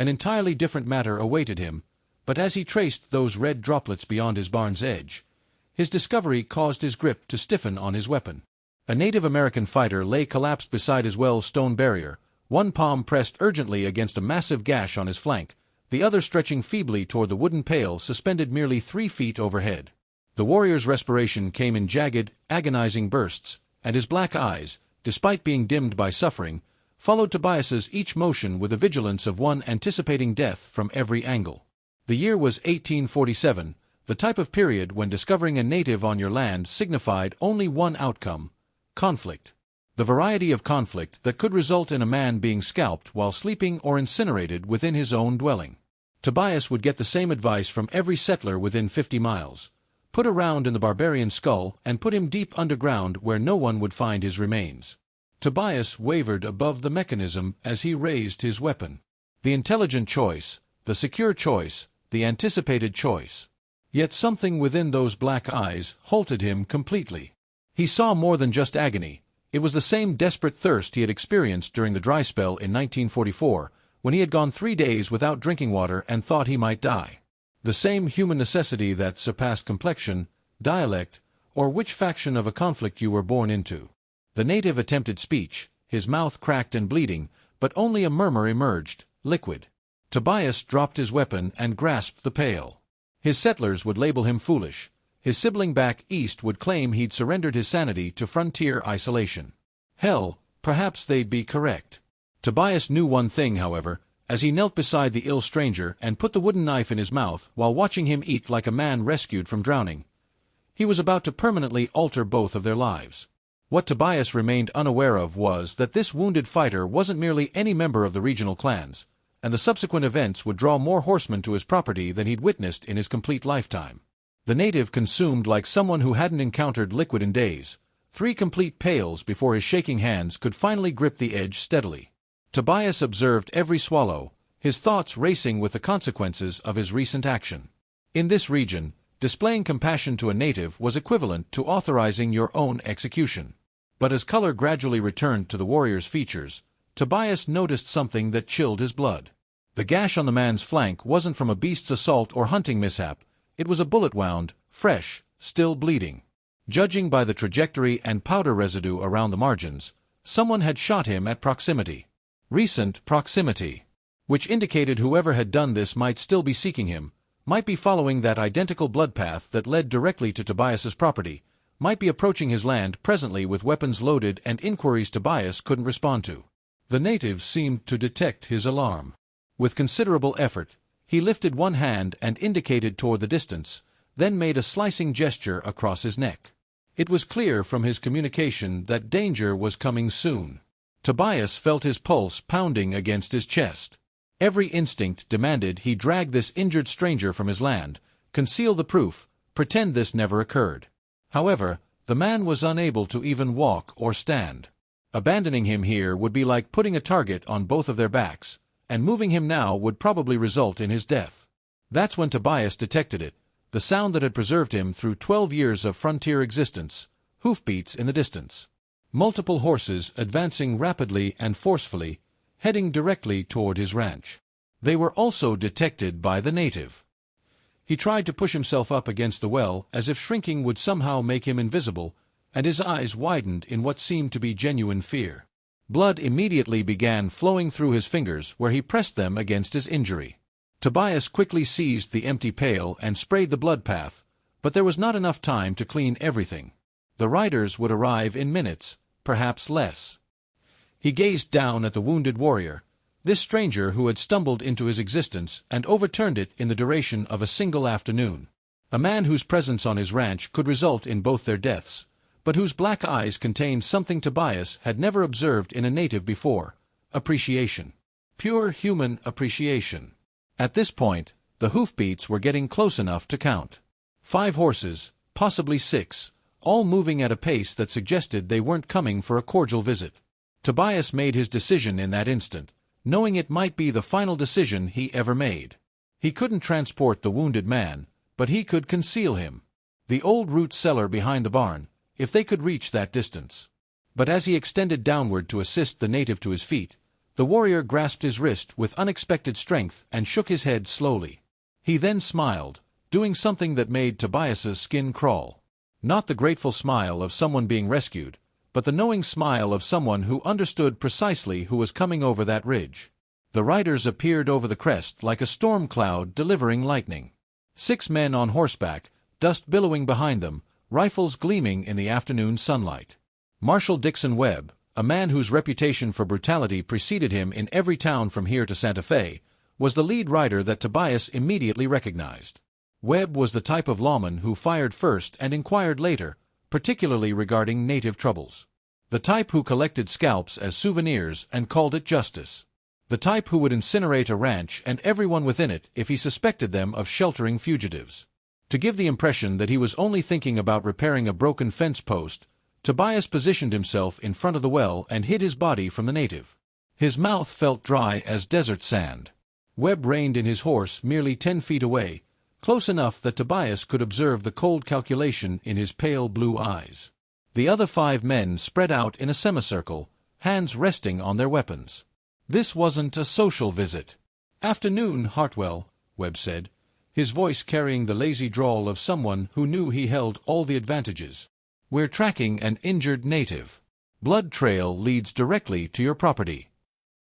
An entirely different matter awaited him, but as he traced those red droplets beyond his barn's edge, his discovery caused his grip to stiffen on his weapon. A Native American fighter lay collapsed beside his well's stone barrier, one palm pressed urgently against a massive gash on his flank, the other stretching feebly toward the wooden pail suspended merely 3 feet overhead. The warrior's respiration came in jagged, agonizing bursts, and his black eyes, despite being dimmed by suffering, followed Tobias's each motion with the vigilance of one anticipating death from every angle. The year was 1847, the type of period when discovering a native on your land signified only one outcome: conflict. The variety of conflict that could result in a man being scalped while sleeping or incinerated within his own dwelling. Tobias would get the same advice from every settler within 50 miles. Put a round in the barbarian's skull and put him deep underground where no one would find his remains. Tobias wavered above the mechanism as he raised his weapon. The intelligent choice, the secure choice, the anticipated choice. Yet something within those black eyes halted him completely. He saw more than just agony. It was the same desperate thirst he had experienced during the dry spell in 1944, when he had gone 3 days without drinking water and thought he might die. The same human necessity that surpassed complexion, dialect, or which faction of a conflict you were born into. The native attempted speech, his mouth cracked and bleeding, but only a murmur emerged, liquid. Tobias dropped his weapon and grasped the pail. His settlers would label him foolish. His sibling back east would claim he'd surrendered his sanity to frontier isolation. Hell, perhaps they'd be correct. Tobias knew one thing, however, as he knelt beside the ill stranger and put the wooden knife in his mouth while watching him eat like a man rescued from drowning. He was about to permanently alter both of their lives. What Tobias remained unaware of was that this wounded fighter wasn't merely any member of the regional clans, and the subsequent events would draw more horsemen to his property than he'd witnessed in his complete lifetime. The native consumed like someone who hadn't encountered liquid in days, 3 complete pails before his shaking hands could finally grip the edge steadily. Tobias observed every swallow, his thoughts racing with the consequences of his recent action. In this region, displaying compassion to a native was equivalent to authorizing your own execution. But as color gradually returned to the warrior's features, Tobias noticed something that chilled his blood. The gash on the man's flank wasn't from a beast's assault or hunting mishap. It was a bullet wound, fresh, still bleeding. Judging by the trajectory and powder residue around the margins, someone had shot him at proximity. Recent proximity. Which indicated whoever had done this might still be seeking him, might be following that identical blood path that led directly to Tobias's property, might be approaching his land presently with weapons loaded and inquiries Tobias couldn't respond to. The native seemed to detect his alarm. With considerable effort, he lifted one hand and indicated toward the distance, then made a slicing gesture across his neck. It was clear from his communication that danger was coming soon. Tobias felt his pulse pounding against his chest. Every instinct demanded he drag this injured stranger from his land, conceal the proof, pretend this never occurred. However, the man was unable to even walk or stand. Abandoning him here would be like putting a target on both of their backs, and moving him now would probably result in his death. That's when Tobias detected it, the sound that had preserved him through 12 years of frontier existence, hoofbeats in the distance. Multiple horses advancing rapidly and forcefully, heading directly toward his ranch. They were also detected by the native. He tried to push himself up against the well as if shrinking would somehow make him invisible, and his eyes widened in what seemed to be genuine fear. Blood immediately began flowing through his fingers where he pressed them against his injury. Tobias quickly seized the empty pail and sprayed the blood path, but there was not enough time to clean everything. The riders would arrive in minutes, perhaps less. He gazed down at the wounded warrior, this stranger who had stumbled into his existence and overturned it in the duration of a single afternoon. A man whose presence on his ranch could result in both their deaths, but whose black eyes contained something Tobias had never observed in a native before: appreciation. Pure human appreciation. At this point, the hoofbeats were getting close enough to count. 5 horses, possibly 6, all moving at a pace that suggested they weren't coming for a cordial visit. Tobias made his decision in that instant, knowing it might be the final decision he ever made. He couldn't transport the wounded man, but he could conceal him. The old root cellar behind the barn, if they could reach that distance. But as he extended downward to assist the native to his feet, The warrior grasped his wrist with unexpected strength and shook his head slowly. He then smiled, doing something that made Tobias's skin crawl. Not the grateful smile of someone being rescued, but the knowing smile of someone who understood precisely who was coming over that ridge. The riders appeared over the crest like a storm cloud delivering lightning. 6 men on horseback, dust billowing behind them, rifles gleaming in the afternoon sunlight. Marshal Dixon Webb, a man whose reputation for brutality preceded him in every town from here to Santa Fe, was the lead rider that Tobias immediately recognized. Webb was the type of lawman who fired first and inquired later, particularly regarding native troubles. The type who collected scalps as souvenirs and called it justice. The type who would incinerate a ranch and everyone within it if he suspected them of sheltering fugitives. To give the impression that he was only thinking about repairing a broken fence post, Tobias positioned himself in front of the well and hid his body from the native. His mouth felt dry as desert sand. Webb reined in his horse merely 10 feet away, close enough that Tobias could observe the cold calculation in his pale blue eyes. The other 5 men spread out in a semicircle, hands resting on their weapons. This wasn't a social visit. "Afternoon, Hartwell," Webb said, his voice carrying the lazy drawl of someone who knew he held all the advantages. "We're tracking an injured native. Blood trail leads directly to your property."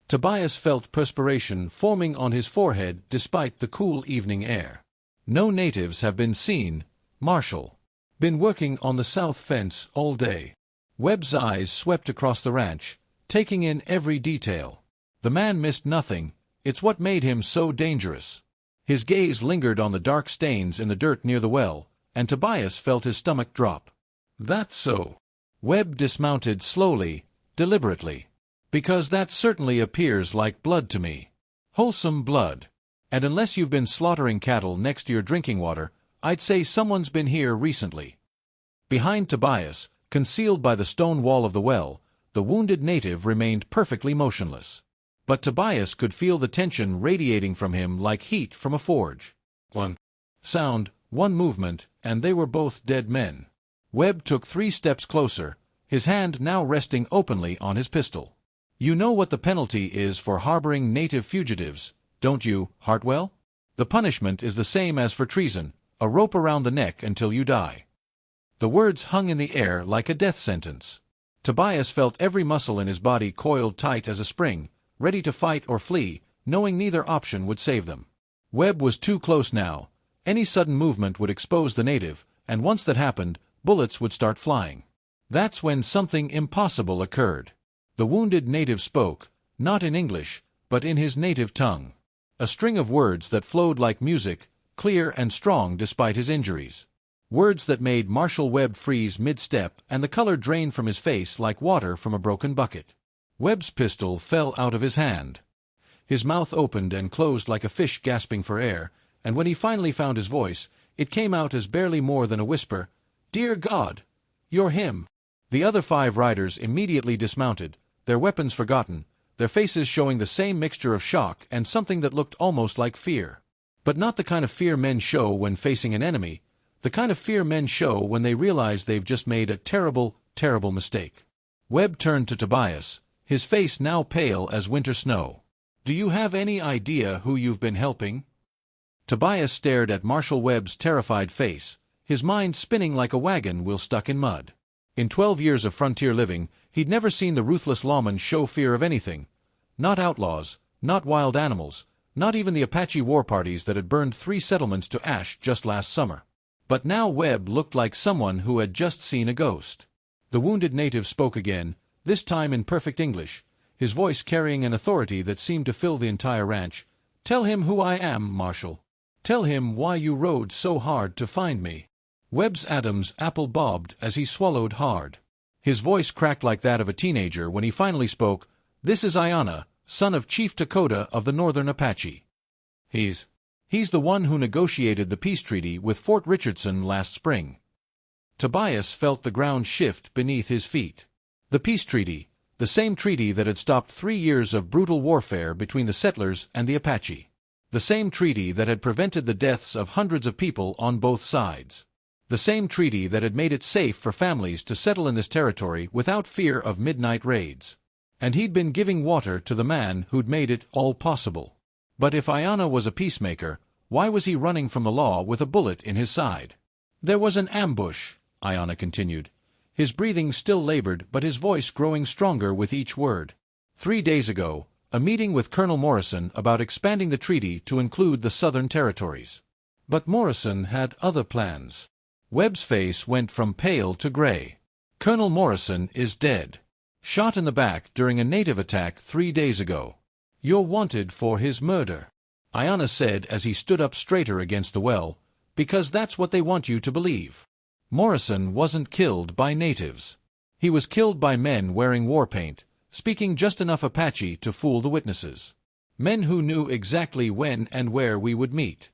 Tobias felt perspiration forming on his forehead despite the cool evening air. "No natives have been seen, Marshal. Been working on the south fence all day." Webb's eyes swept across the ranch, taking in every detail. The man missed nothing. It's what made him so dangerous. His gaze lingered on the dark stains in the dirt near the well, and Tobias felt his stomach drop. "That's so." Webb dismounted slowly, deliberately. "Because that certainly appears like blood to me. Wholesome blood. And unless you've been slaughtering cattle next to your drinking water, I'd say someone's been here recently." Behind Tobias, concealed by the stone wall of the well, the wounded native remained perfectly motionless. But Tobias could feel the tension radiating from him like heat from a forge. One sound, one movement, and they were both dead men. Webb took 3 steps closer, his hand now resting openly on his pistol. "You know what the penalty is for harboring native fugitives, don't you, Hartwell? The punishment is the same as for treason, a rope around the neck until you die." The words hung in the air like a death sentence. Tobias felt every muscle in his body coiled tight as a spring, ready to fight or flee, knowing neither option would save them. Webb was too close now. Any sudden movement would expose the native, and once that happened, bullets would start flying. That's when something impossible occurred. The wounded native spoke, not in English, but in his native tongue. A string of words that flowed like music, clear and strong despite his injuries. Words that made Marshal Webb freeze mid-step and the color drain from his face like water from a broken bucket. Webb's pistol fell out of his hand. His mouth opened and closed like a fish gasping for air, and when he finally found his voice, it came out as barely more than a whisper. "Dear God! You're him!" The other 5 riders immediately dismounted, their weapons forgotten, their faces showing the same mixture of shock and something that looked almost like fear. But not the kind of fear men show when facing an enemy, the kind of fear men show when they realize they've just made a terrible, terrible mistake. Webb turned to Tobias, his face now pale as winter snow. "Do you have any idea who you've been helping?" Tobias stared at Marshal Webb's terrified face, his mind spinning like a wagon wheel stuck in mud. In 12 years of frontier living, he'd never seen the ruthless lawmen show fear of anything. Not outlaws, not wild animals, not even the Apache war parties that had burned 3 settlements to ash just last summer. But now Webb looked like someone who had just seen a ghost. The wounded native spoke again, this time in perfect English, his voice carrying an authority that seemed to fill the entire ranch. "Tell him who I am, Marshal. Tell him why you rode so hard to find me." Webb's Adam's apple bobbed as he swallowed hard. His voice cracked like that of a teenager when he finally spoke. "This is Iana, son of Chief Dakota of the Northern Apache. He's the one who negotiated the peace treaty with Fort Richardson last spring." Tobias felt the ground shift beneath his feet. The peace treaty, the same treaty that had stopped 3 years of brutal warfare between the settlers and the Apache. The same treaty that had prevented the deaths of hundreds of people on both sides. The same treaty that had made it safe for families to settle in this territory without fear of midnight raids. And he'd been giving water to the man who'd made it all possible. But if Ayanna was a peacemaker, why was he running from the law with a bullet in his side? There was an ambush, Ayanna continued. His breathing still labored, but his voice growing stronger with each word. 3 days ago, a meeting with Colonel Morrison about expanding the treaty to include the southern territories. But Morrison had other plans. Webb's face went from pale to gray. Colonel Morrison is dead. Shot in the back during a native attack 3 days ago. You're wanted for his murder, Ayanna said as he stood up straighter against the well, because that's what they want you to believe. Morrison wasn't killed by natives. He was killed by men wearing war paint, speaking just enough Apache to fool the witnesses. Men who knew exactly when and where we would meet.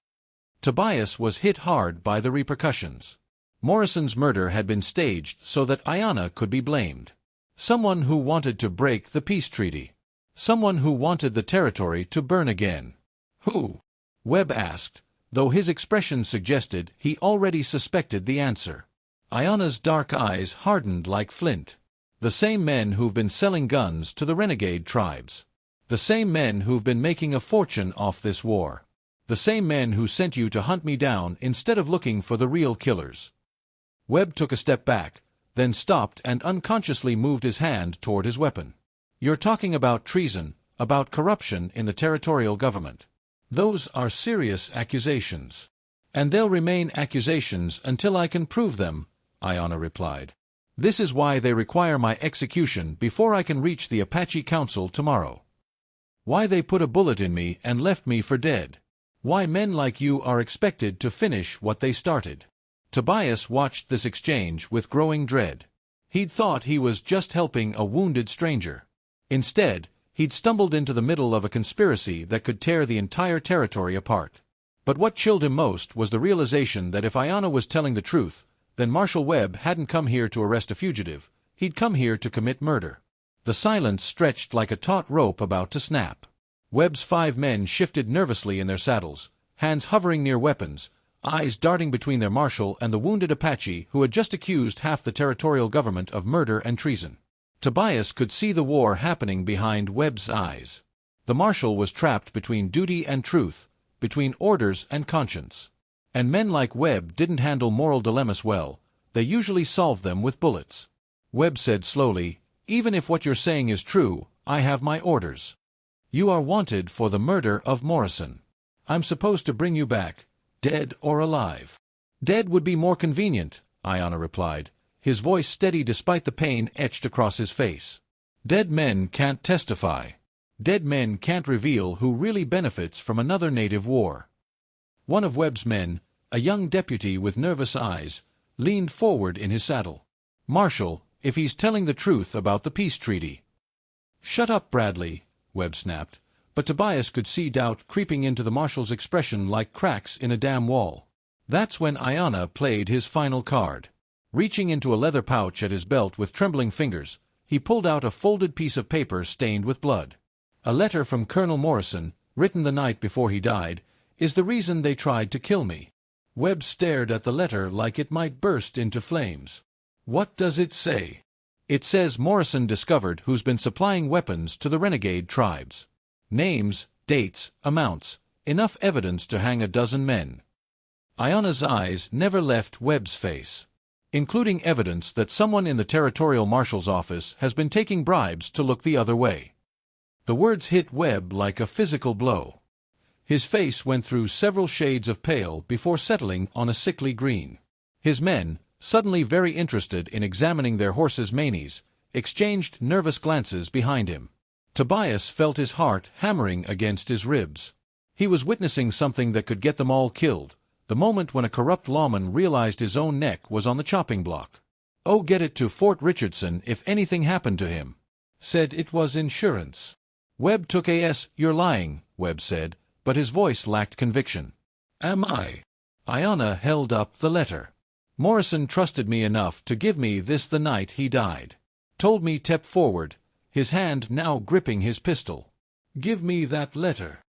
Tobias was hit hard by the repercussions. Morrison's murder had been staged so that Ayanna could be blamed. Someone who wanted to break the peace treaty. Someone who wanted the territory to burn again. Who? Webb asked, though his expression suggested he already suspected the answer. Ayanna's dark eyes hardened like flint. The same men who've been selling guns to the renegade tribes. The same men who've been making a fortune off this war. The same men who sent you to hunt me down instead of looking for the real killers. Webb took a step back, then stopped and unconsciously moved his hand toward his weapon. You're talking about treason, about corruption in the territorial government. Those are serious accusations. And they'll remain accusations until I can prove them, Ayanna replied. This is why they require my execution before I can reach the Apache Council tomorrow. Why they put a bullet in me and left me for dead. Why men like you are expected to finish what they started. Tobias watched this exchange with growing dread. He'd thought he was just helping a wounded stranger. Instead, he'd stumbled into the middle of a conspiracy that could tear the entire territory apart. But what chilled him most was the realization that if Ayanna was telling the truth, then Marshal Webb hadn't come here to arrest a fugitive, he'd come here to commit murder. The silence stretched like a taut rope about to snap. Webb's 5 men shifted nervously in their saddles, hands hovering near weapons, eyes darting between their marshal and the wounded Apache who had just accused half the territorial government of murder and treason. Tobias could see the war happening behind Webb's eyes. The marshal was trapped between duty and truth, between orders and conscience. And men like Webb didn't handle moral dilemmas well, they usually solved them with bullets. Webb said slowly, even if what you're saying is true, I have my orders. You are wanted for the murder of Morrison. I'm supposed to bring you back, dead or alive. Dead would be more convenient, Ayanna replied, his voice steady despite the pain etched across his face. Dead men can't testify. Dead men can't reveal who really benefits from another native war. One of Webb's men, a young deputy with nervous eyes, leaned forward in his saddle. Marshal, if he's telling the truth about the peace treaty. Shut up, Bradley, Webb snapped, but Tobias could see doubt creeping into the marshal's expression like cracks in a dam wall. That's when Ayanna played his final card. Reaching into a leather pouch at his belt with trembling fingers, he pulled out a folded piece of paper stained with blood. A letter from Colonel Morrison, written the night before he died, is the reason they tried to kill me. Webb stared at the letter like it might burst into flames. What does it say? It says Morrison discovered who's been supplying weapons to the renegade tribes. Names, dates, amounts, enough evidence to hang a dozen men. Ayanna's eyes never left Webb's face. Including evidence that someone in the territorial marshal's office has been taking bribes to look the other way. The words hit Webb like a physical blow. His face went through several shades of pale before settling on a sickly green. His men, suddenly very interested in examining their horses' manes, exchanged nervous glances behind him. Tobias felt his heart hammering against his ribs. He was witnessing something that could get them all killed, the moment when a corrupt lawman realized his own neck was on the chopping block. Oh, get it to Fort Richardson if anything happened to him. Said it was insurance. Webb took a "You're lying," Webb said, but his voice lacked conviction. Am I? Ayanna held up the letter. Morrison trusted me enough to give me this the night he died. Told me step forward, his hand now gripping his pistol. Give me that letter.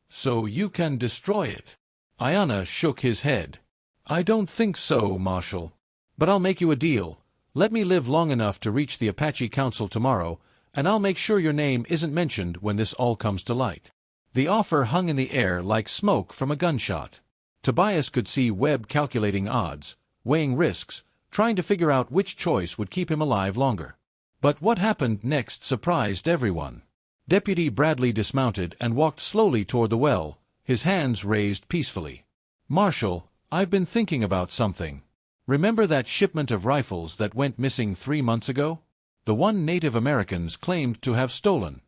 So you can destroy it. Ayanna shook his head. I don't think so, Marshal. But I'll make you a deal. Let me live long enough to reach the Apache Council tomorrow, and I'll make sure your name isn't mentioned when this all comes to light." The offer hung in the air like smoke from a gunshot. Tobias could see Webb calculating odds, weighing risks, trying to figure out which choice would keep him alive longer. But what happened next surprised everyone. Deputy Bradley dismounted and walked slowly toward the well, his hands raised peacefully. "Marshal, I've been thinking about something. Remember that shipment of rifles that went missing 3 months ago? The one Native Americans claimed to have stolen."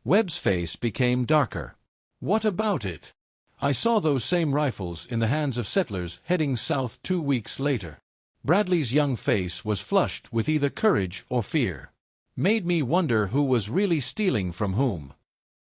Webb's face became darker. "What about it?" "I saw those same rifles in the hands of settlers heading south 2 weeks later." Bradley's young face was flushed with either courage or fear. "Made me wonder who was really stealing from whom."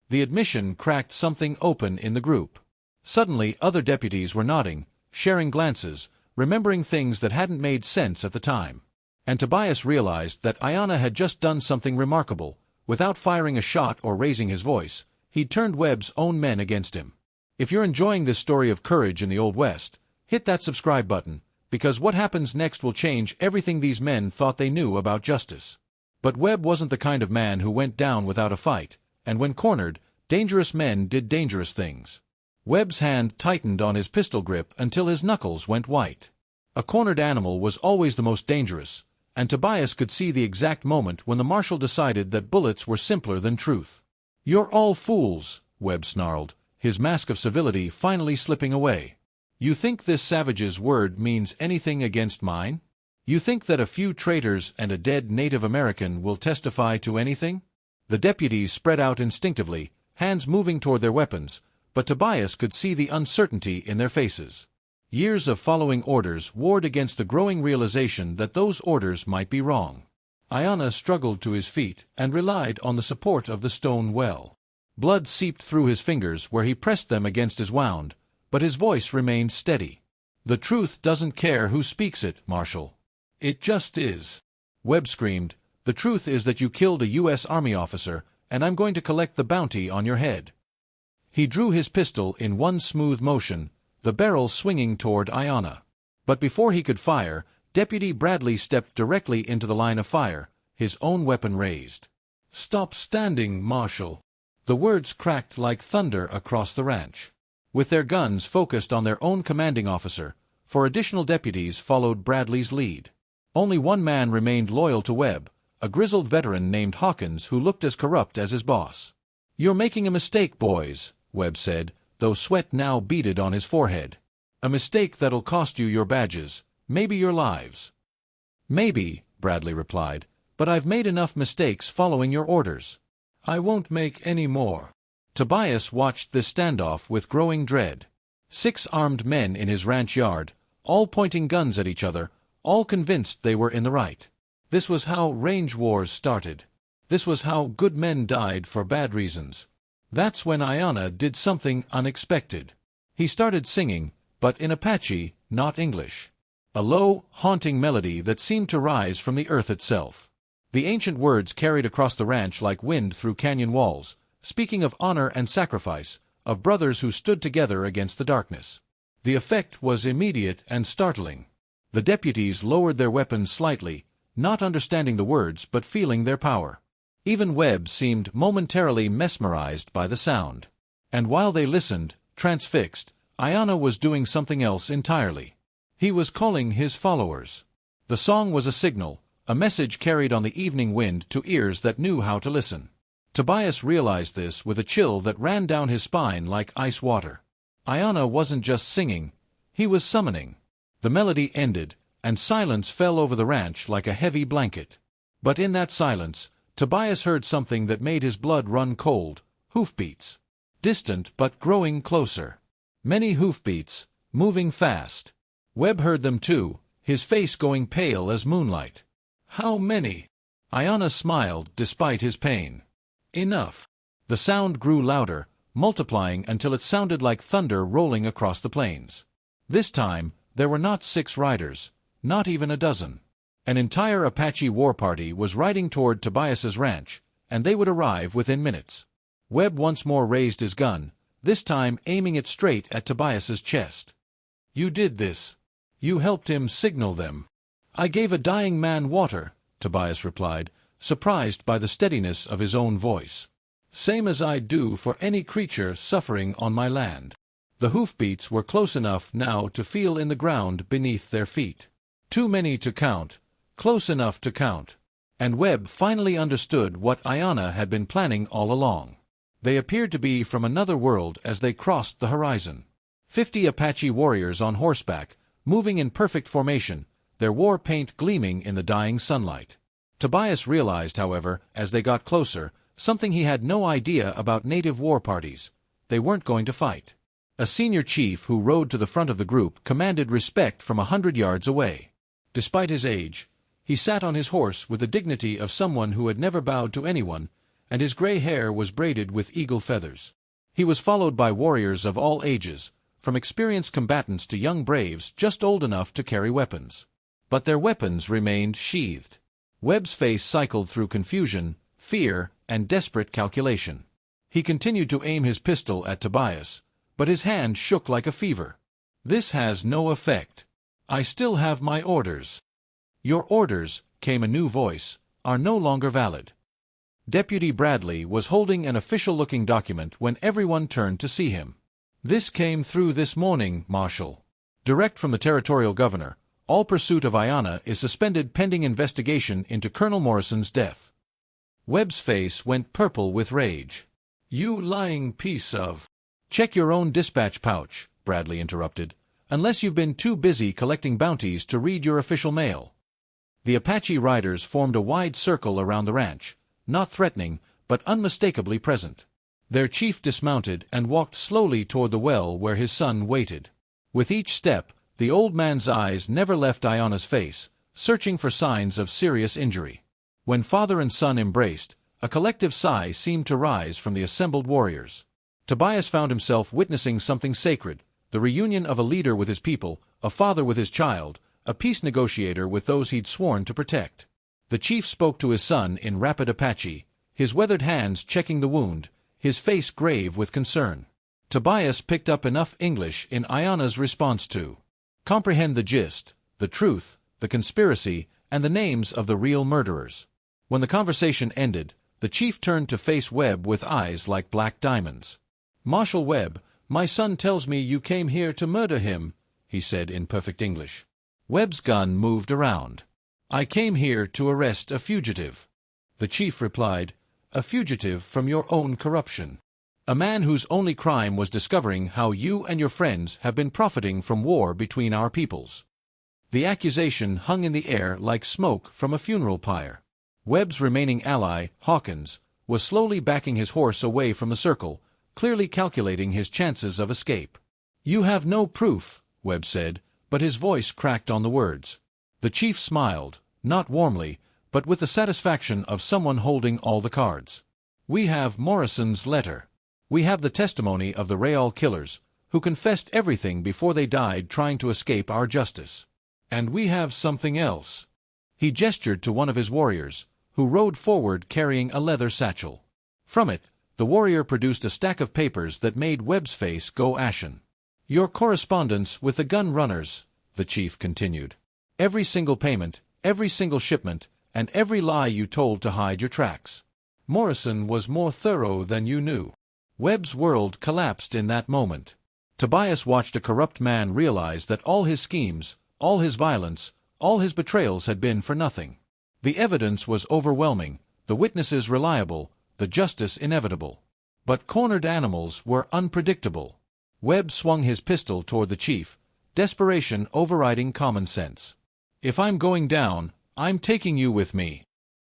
The admission cracked something open in the group. Suddenly other deputies were nodding, sharing glances, remembering things that hadn't made sense at the time. And Tobias realized that Ayanna had just done something remarkable. Without firing a shot or raising his voice, he'd turned Webb's own men against him. If you're enjoying this story of courage in the Old West, hit that subscribe button, because what happens next will change everything these men thought they knew about justice. But Webb wasn't the kind of man who went down without a fight, and when cornered, dangerous men did dangerous things. Webb's hand tightened on his pistol grip until his knuckles went white. A cornered animal was always the most dangerous, and Tobias could see the exact moment when the marshal decided that bullets were simpler than truth. "You're all fools," Webb snarled, his mask of civility finally slipping away. "You think this savage's word means anything against mine? You think that a few traitors and a dead Native American will testify to anything?" The deputies spread out instinctively, hands moving toward their weapons, but Tobias could see the uncertainty in their faces. Years of following orders warred against the growing realization that those orders might be wrong. Ayanna struggled to his feet and relied on the support of the stone well. Blood seeped through his fingers where he pressed them against his wound, but his voice remained steady. "The truth doesn't care who speaks it, Marshal. It just is." Webb screamed, "The truth is that you killed a U.S. Army officer, and I'm going to collect the bounty on your head." He drew his pistol in one smooth motion, the barrel swinging toward Ayanna. But before he could fire, Deputy Bradley stepped directly into the line of fire, his own weapon raised. "Stop standing, Marshal." The words cracked like thunder across the ranch. With their guns focused on their own commanding officer, 4 additional deputies followed Bradley's lead. Only one man remained loyal to Webb, a grizzled veteran named Hawkins who looked as corrupt as his boss. "You're making a mistake, boys," Webb said, though sweat now beaded on his forehead. "A mistake that'll cost you your badges, maybe your lives." "Maybe," Bradley replied, "but I've made enough mistakes following your orders. I won't make any more." Tobias watched this standoff with growing dread. 6 armed men in his ranch yard, all pointing guns at each other, all convinced they were in the right. This was how range wars started. This was how good men died for bad reasons. That's when Ayanna did something unexpected. He started singing, but in Apache, not English. A low, haunting melody that seemed to rise from the earth itself. The ancient words carried across the ranch like wind through canyon walls, speaking of honor and sacrifice, of brothers who stood together against the darkness. The effect was immediate and startling. The deputies lowered their weapons slightly, not understanding the words but feeling their power. Even Webb seemed momentarily mesmerized by the sound. And while they listened, transfixed, Ayanna was doing something else entirely. He was calling his followers. The song was a signal, a message carried on the evening wind to ears that knew how to listen. Tobias realized this with a chill that ran down his spine like ice water. Ayanna wasn't just singing, he was summoning. The melody ended, and silence fell over the ranch like a heavy blanket. But in that silence, Tobias heard something that made his blood run cold: hoofbeats. Distant but growing closer. Many hoofbeats, moving fast. Webb heard them too, his face going pale as moonlight. "How many?" Ayanna smiled despite his pain. "Enough." The sound grew louder, multiplying until it sounded like thunder rolling across the plains. This time, there were not 6 riders, not even a dozen. An entire Apache war party was riding toward Tobias's ranch, and they would arrive within minutes. Webb once more raised his gun, this time aiming it straight at Tobias's chest. "You did this. You helped him signal them." "I gave a dying man water," Tobias replied, surprised by the steadiness of his own voice. "Same as I do for any creature suffering on my land." The hoofbeats were close enough now to feel in the ground beneath their feet. Too many to count, close enough to count. And Webb finally understood what Ayanna had been planning all along. They appeared to be from another world as they crossed the horizon. 50 Apache warriors on horseback, moving in perfect formation, their war paint gleaming in the dying sunlight. Tobias realized, however, as they got closer, something he had no idea about native war parties. They weren't going to fight. A senior chief who rode to the front of the group commanded respect from 100 yards away. Despite his age, he sat on his horse with the dignity of someone who had never bowed to anyone, and his gray hair was braided with eagle feathers. He was followed by warriors of all ages, from experienced combatants to young braves just old enough to carry weapons. But their weapons remained sheathed. Webb's face cycled through confusion, fear, and desperate calculation. He continued to aim his pistol at Tobias, but his hand shook like a fever. "This has no effect. I still have my orders." "Your orders," came a new voice, "are no longer valid." Deputy Bradley was holding an official-looking document when everyone turned to see him. "This came through this morning, Marshal. Direct from the territorial governor. All pursuit of Ayanna is suspended pending investigation into Colonel Morrison's death." Webb's face went purple with rage. "You lying piece of—" "Check your own dispatch pouch," Bradley interrupted, "unless you've been too busy collecting bounties to read your official mail." The Apache riders formed a wide circle around the ranch, not threatening, but unmistakably present. Their chief dismounted and walked slowly toward the well where his son waited. With each step, the old man's eyes never left Ayanna's face, searching for signs of serious injury. When father and son embraced, a collective sigh seemed to rise from the assembled warriors. Tobias found himself witnessing something sacred, the reunion of a leader with his people, a father with his child, a peace negotiator with those he'd sworn to protect. The chief spoke to his son in rapid Apache, his weathered hands checking the wound, his face grave with concern. Tobias picked up enough English in Ayanna's response to comprehend the gist, the truth, the conspiracy, and the names of the real murderers. When the conversation ended, the chief turned to face Webb with eyes like black diamonds. "Marshal Webb, my son tells me you came here to murder him," he said in perfect English. Webb's gun moved around. "I came here to arrest a fugitive." The chief replied, "A fugitive from your own corruption. A man whose only crime was discovering how you and your friends have been profiting from war between our peoples." The accusation hung in the air like smoke from a funeral pyre. Webb's remaining ally, Hawkins, was slowly backing his horse away from the circle, clearly calculating his chances of escape. "You have no proof," Webb said, but his voice cracked on the words. The chief smiled, not warmly, but with the satisfaction of someone holding all the cards. "We have Morrison's letter. We have the testimony of the Real killers, who confessed everything before they died trying to escape our justice. And we have something else." He gestured to one of his warriors, who rode forward carrying a leather satchel. From it, the warrior produced a stack of papers that made Webb's face go ashen. "Your correspondence with the gun runners," the chief continued. "Every single payment, every single shipment, and every lie you told to hide your tracks. Morrison was more thorough than you knew." Webb's world collapsed in that moment. Tobias watched a corrupt man realize that all his schemes, all his violence, all his betrayals had been for nothing. The evidence was overwhelming, the witnesses reliable, the justice inevitable. But cornered animals were unpredictable. Webb swung his pistol toward the chief, desperation overriding common sense. "If I'm going down, I'm taking you with me."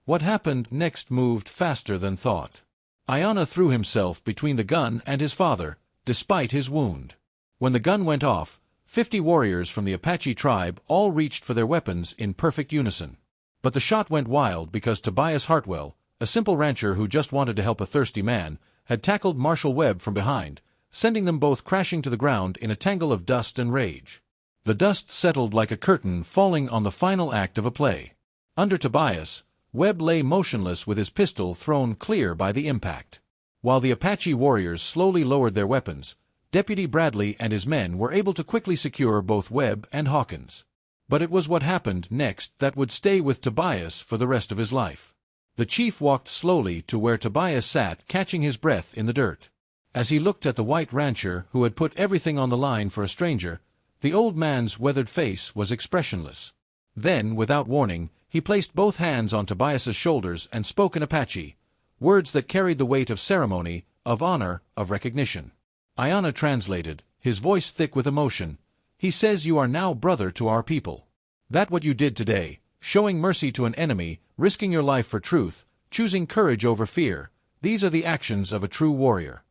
What happened next moved faster than thought. Ayanna threw himself between the gun and his father, despite his wound. When the gun went off, 50 warriors from the Apache tribe all reached for their weapons in perfect unison. But the shot went wild because Tobias Hartwell, a simple rancher who just wanted to help a thirsty man, had tackled Marshal Webb from behind, sending them both crashing to the ground in a tangle of dust and rage. The dust settled like a curtain falling on the final act of a play. Under Tobias, Webb lay motionless with his pistol thrown clear by the impact. While the Apache warriors slowly lowered their weapons, Deputy Bradley and his men were able to quickly secure both Webb and Hawkins. But it was what happened next that would stay with Tobias for the rest of his life. The chief walked slowly to where Tobias sat, catching his breath in the dirt. As he looked at the white rancher who had put everything on the line for a stranger, the old man's weathered face was expressionless. Then, without warning, he placed both hands on Tobias's shoulders and spoke in Apache, words that carried the weight of ceremony, of honor, of recognition. Ayana translated, his voice thick with emotion. He says you are now brother to our people. That what you did today, showing mercy to an enemy, risking your life for truth, choosing courage over fear, these are the actions of a true warrior.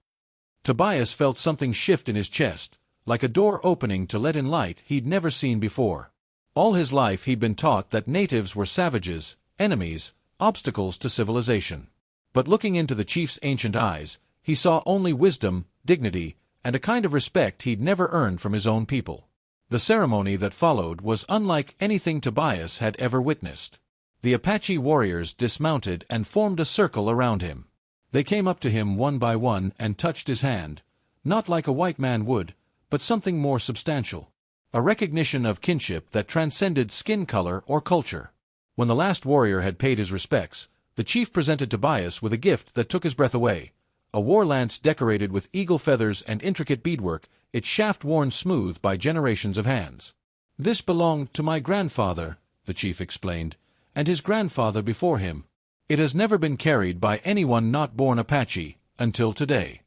Tobias felt something shift in his chest, like a door opening to let in light he'd never seen before. All his life he'd been taught that natives were savages, enemies, obstacles to civilization. But looking into the chief's ancient eyes, he saw only wisdom, dignity, and a kind of respect he'd never earned from his own people. The ceremony that followed was unlike anything Tobias had ever witnessed. The Apache warriors dismounted and formed a circle around him. They came up to him one by one and touched his hand, not like a white man would, but something more substantial. A recognition of kinship that transcended skin color or culture. When the last warrior had paid his respects, the chief presented Tobias with a gift that took his breath away. A war lance decorated with eagle feathers and intricate beadwork, its shaft worn smooth by generations of hands. "This belonged to my grandfather," the chief explained, "and his grandfather before him. It has never been carried by anyone not born Apache, until today."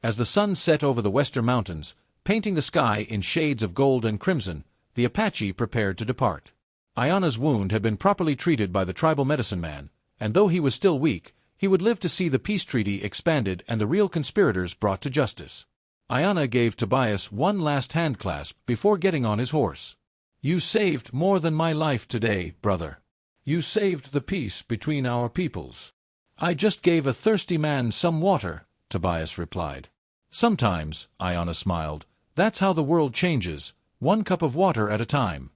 As the sun set over the western mountains, painting the sky in shades of gold and crimson, the Apache prepared to depart. Ayana's wound had been properly treated by the tribal medicine man, and though he was still weak, he would live to see the peace treaty expanded and the real conspirators brought to justice. Ayana gave Tobias one last handclasp before getting on his horse. "You saved more than my life today, brother. You saved the peace between our peoples." "I just gave a thirsty man some water," Tobias replied. "Sometimes," Ayana smiled, "that's how the world changes, one cup of water at a time."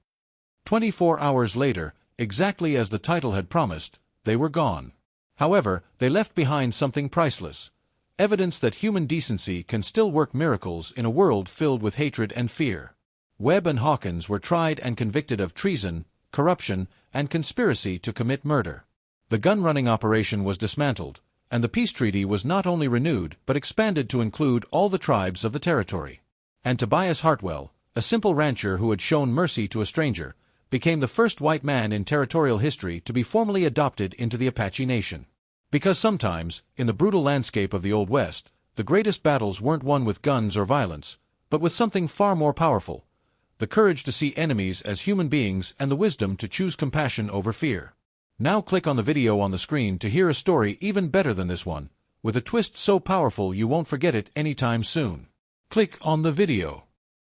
24 hours later, exactly as the title had promised, they were gone. However, they left behind something priceless, evidence that human decency can still work miracles in a world filled with hatred and fear. Webb and Hawkins were tried and convicted of treason, corruption, and conspiracy to commit murder. The gun-running operation was dismantled, and the peace treaty was not only renewed but expanded to include all the tribes of the territory. And Tobias Hartwell, a simple rancher who had shown mercy to a stranger, became the first white man in territorial history to be formally adopted into the Apache Nation. Because sometimes, in the brutal landscape of the Old West, the greatest battles weren't won with guns or violence, but with something far more powerful: the courage to see enemies as human beings and the wisdom to choose compassion over fear. Now click on the video on the screen to hear a story even better than this one, with a twist so powerful you won't forget it anytime soon. Click on the video.